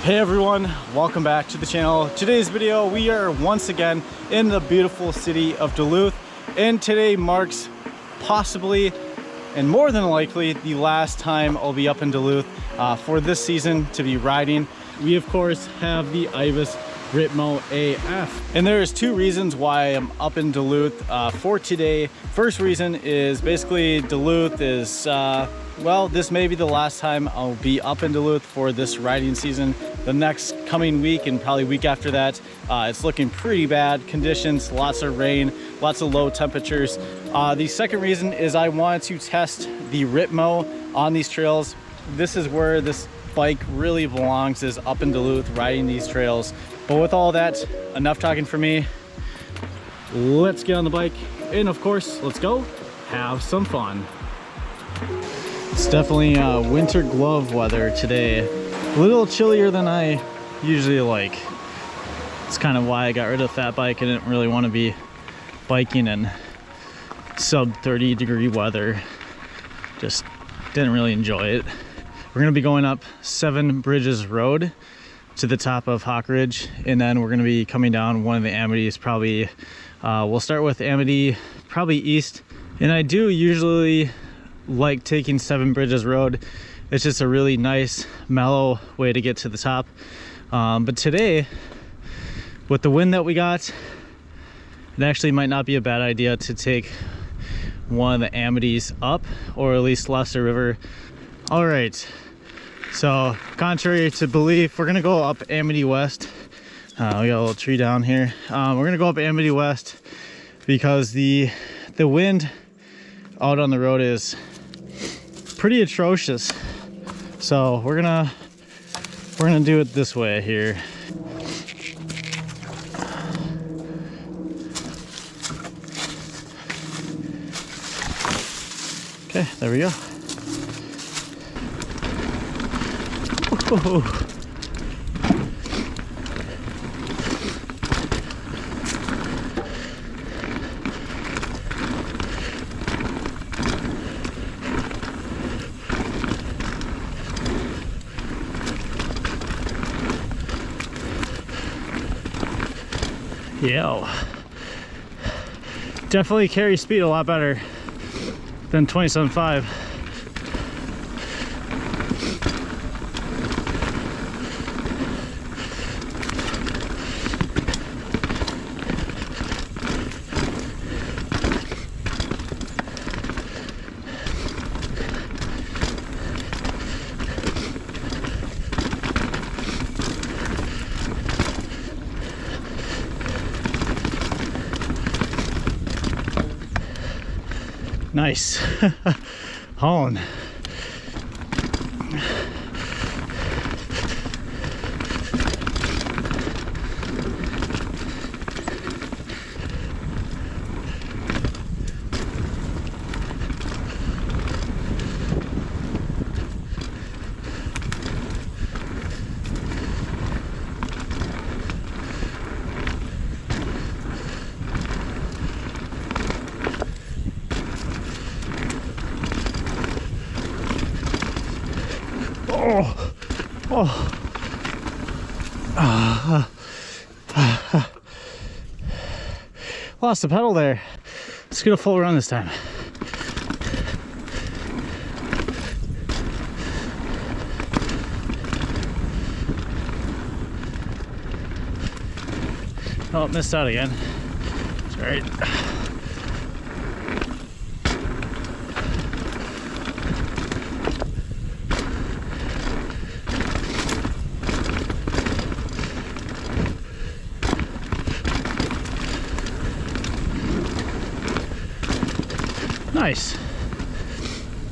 Hey everyone, welcome back to the channel. Today's video, we are once again in the beautiful city of Duluth, and today marks possibly and more than likely the last time I'll be up in Duluth for this season to be riding. We of course have the Ibis Ripmo AF, and there's two reasons why I'm up in Duluth for today. First reason is basically Duluth is well, this may be the last time I'll be up in Duluth for this riding season. The next coming week and probably week after that, it's looking pretty bad conditions, lots of rain, lots of low temperatures. The second reason is I wanted to test the Ripmo on these trails. This is where this bike really belongs, is up in Duluth riding these trails. But with all that, enough talking for me. Let's get on the bike and of course, let's go have some fun. It's definitely winter glove weather today. A little chillier than I usually like. It's kind of why I got rid of the fat bike. I didn't really want to be biking in sub 30 degree weather. Just didn't really enjoy it. We're gonna be going up 7 Bridges Road to the top of Hawk Ridge, and then we're gonna be coming down one of the Amities. Probably we'll start with Amity, probably east. And I do usually like taking 7 Bridges Road. It's just a really nice mellow way to get to the top, but today with the wind that we got, it actually might not be a bad idea to take one of the Amities up, or at least Lesser River. All right, so contrary to belief, we're gonna go up Amity West. We got a little tree down here. We're gonna go up Amity West because the wind out on the road is pretty atrocious. So we're gonna do it this way here. Okay, there we go. Whoa. Yeah, definitely carries speed a lot better than 27.5. Nice. Hauling. Lost the pedal there. Let's get a full run this time. Oh, missed out again. That's all right. Nice.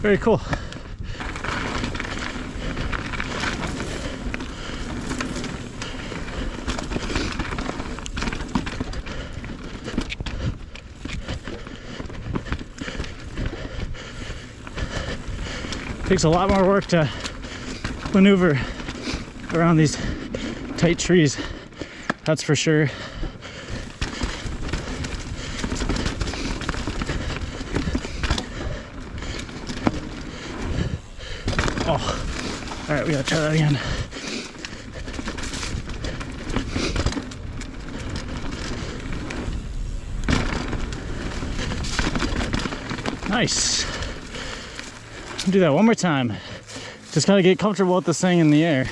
Very cool. Takes a lot more work to maneuver around these tight trees, that's for sure. Oh, all right, we gotta try that again. Nice. Do that one more time. Just gotta get comfortable with this thing in the air.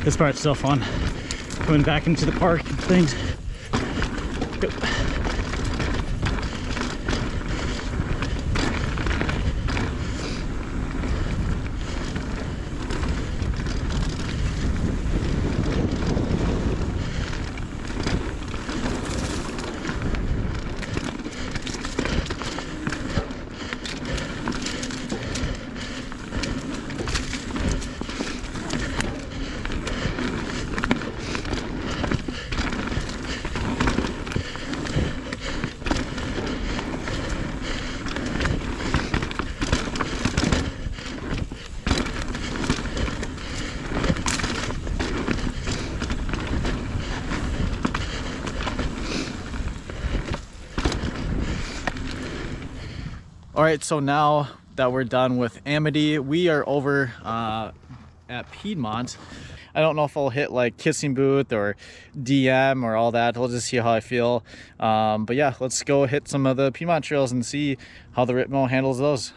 This part's still fun. Coming back into the park and things. Go. All right, so now that we're done with Amity, we are over at Piedmont. I don't know if I'll hit like Kissing Booth or DM or all that. We'll just see how I feel. But yeah, let's go hit some of the Piedmont trails and see how the Ripmo handles those.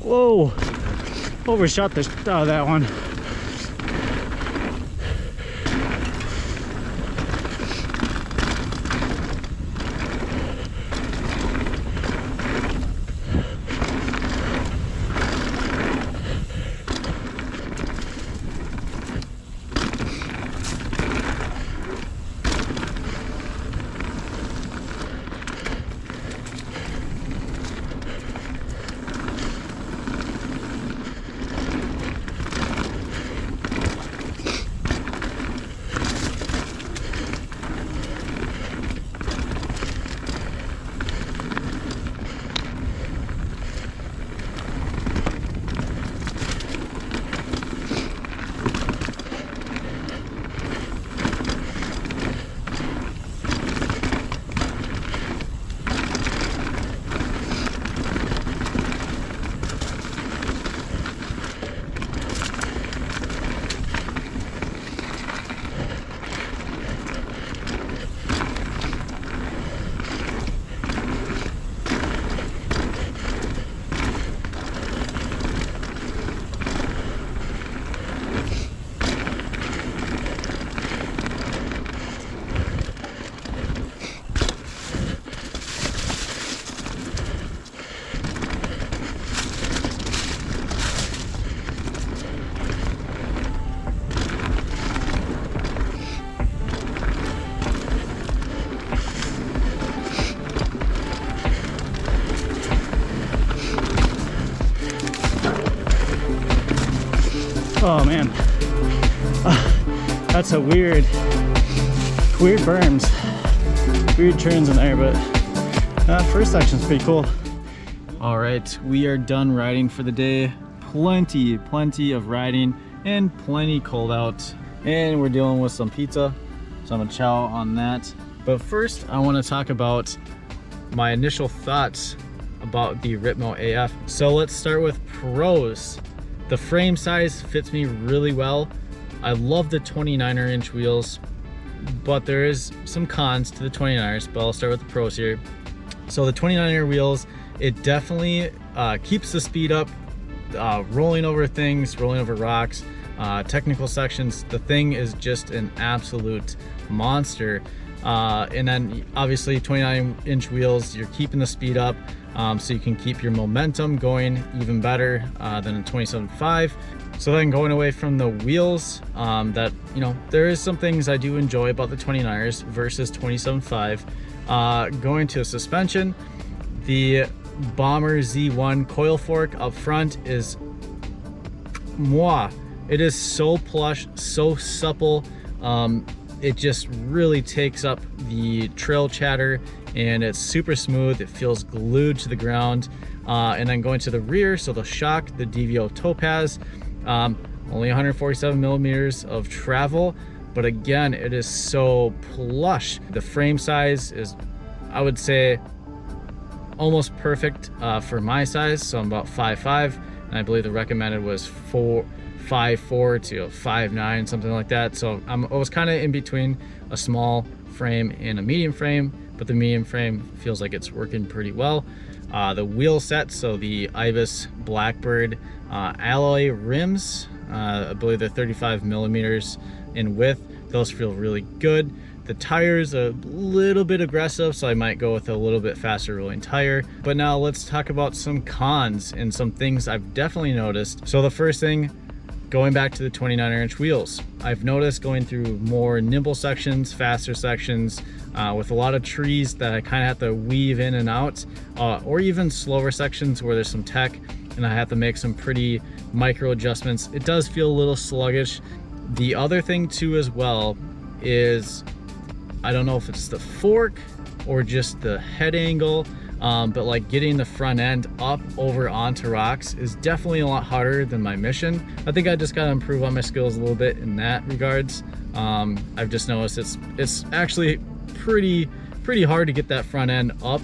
Whoa, overshot that one. Oh man, that's a weird berms, weird turns in there, but first section's pretty cool. All right, we are done riding for the day. Plenty of riding and plenty cold out, and we're dealing with some pizza, so I'm gonna chow on that. But first, I want to talk about my initial thoughts about the Ripmo AF. So let's start with pros. The frame size fits me really well. I love the 29er inch wheels, but there is some cons to the 29ers, but I'll start with the pros here. So the 29er wheels, it definitely keeps the speed up, rolling over things, rolling over rocks, technical sections. The thing is just an absolute monster. And then obviously 29-inch wheels, you're keeping the speed up, so you can keep your momentum going even better than a 27.5. So then going away from the wheels, that, you know, there is some things I do enjoy about the 29ers versus 27.5. Going to suspension, the Bomber Z1 coil fork up front is it is so plush, so supple. It just really takes up the trail chatter, and it's super smooth. It feels glued to the ground. And then going to the rear, so the shock, the DVO Topaz, only 147 millimeters of travel, but again, it is so plush. The frame size is, I would say, almost perfect for my size. So I'm about 5'5", and I believe the recommended was 5'4" to 5'9", something like that. So I was kind of in between a small frame and a medium frame, but the medium frame feels like it's working pretty well. The wheel set, so the Ibis Blackbird alloy rims, I believe they're 35 millimeters in width. Those feel really good. The tires are a little bit aggressive, so I might go with a little bit faster rolling tire. But now let's talk about some cons and some things I've definitely noticed. So the first thing, going back to the 29-inch wheels. I've noticed going through more nimble sections, faster sections, with a lot of trees that I kind of have to weave in and out, or even slower sections where there's some tech and I have to make some pretty micro adjustments. It does feel a little sluggish. The other thing too as well is, I don't know if it's the fork or just the head angle, but like getting the front end up over onto rocks is definitely a lot harder than my Mission. I think I just got to improve on my skills a little bit in that regards. I've just noticed it's actually pretty hard to get that front end up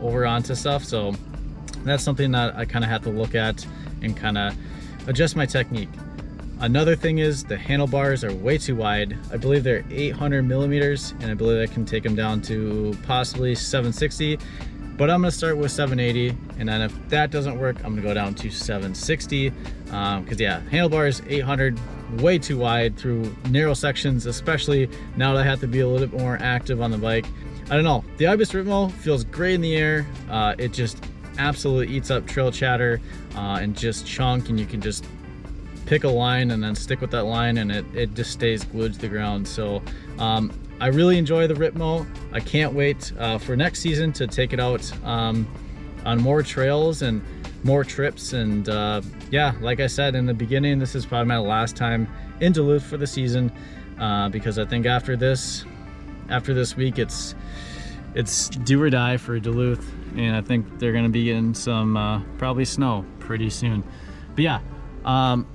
over onto stuff. So that's something that I kind of have to look at and kind of adjust my technique. Another thing is the handlebars are way too wide. I believe they're 800 millimeters, and I believe I can take them down to possibly 760. But I'm gonna start with 780, and then if that doesn't work, I'm gonna go down to 760. Because yeah, handlebars 800, way too wide through narrow sections, especially now that I have to be a little bit more active on the bike. I don't know, the Ibis Ripmo feels great in the air. It just absolutely eats up trail chatter and just chunk, and you can just pick a line and then stick with that line, and it just stays glued to the ground. So I really enjoy the Ripmo. I can't wait for next season to take it out on more trails and more trips. And yeah, like I said in the beginning, this is probably my last time in Duluth for the season, because I think after this week it's do or die for Duluth, and I think they're gonna be getting some probably snow pretty soon. But yeah, I'm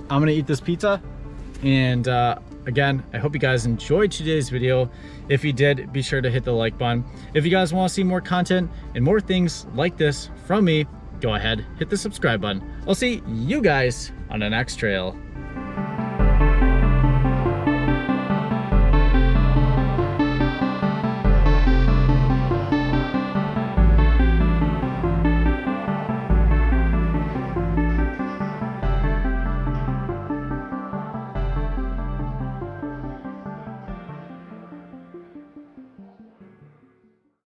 gonna eat this pizza, and again, I hope you guys enjoyed today's video. If you did, be sure to hit the like button. If you guys want to see more content and more things like this from me, go ahead, hit the subscribe button. I'll see you guys on the next trail.